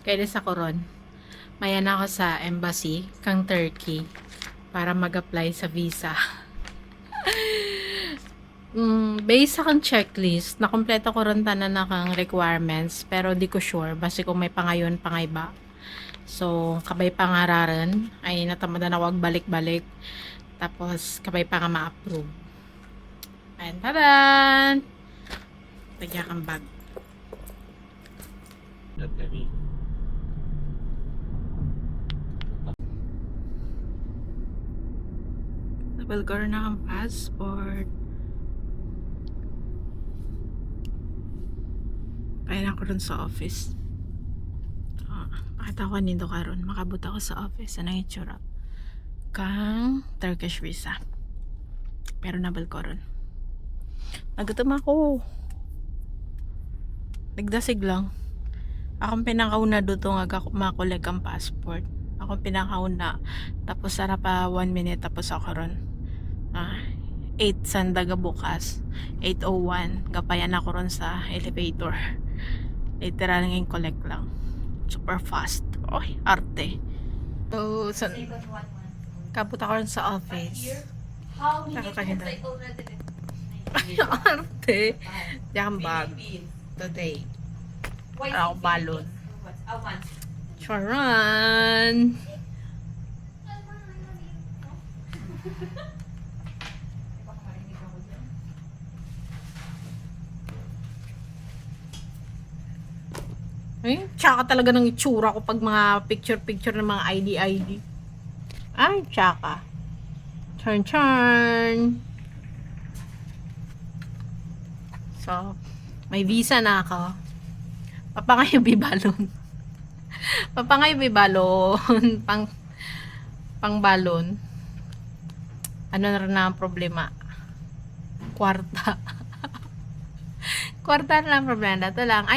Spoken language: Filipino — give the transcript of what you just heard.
Kaya sa koron, mayan ako sa embassy kang Turkey para mag-apply sa visa. Based sa kang checklist, nakompleto ko ron tanan na kang requirements, pero di ko sure basi kung may pangayon pangay ba. So, kabay pangararan ay natamadan na wag balik-balik. Tapos, kabay pa nga ma-approve. Ayan, tadan! Tagya kang bag. Nabalgar na kang passport. Ayan ako rin sa office. Pakita ko nindo karon, makabot ako sa office. Ano yung itsura? Kang Turkish visa. Pero nabal ko ron. Nagutom ako. Nagdasig lang. Akong pinakauna doon nga makuleg ang passport. Akong pinakauna. Tapos sara pa 1 minute tapos ako ron. 8 sandaga bukas. 8:01. Gapayan ako ron sa elevator. Literal nga collect lang. Super fast. Oy, arte. So, kaput ako rin sa office. Nakakaganda. Ay, arte. Diyan bag. Today. Ako balon. Charan! Ay, tsaka talaga ng itsura ko pag mga picture-picture ng mga ID. Ay, tsaka. Charn. So, may visa na ako. Papangayo bibalon. Papangayo bibalon. Pang balon. Ano na rin na ang problema? Kwarta. Kwarta na ang problema. Ito lang. Ay,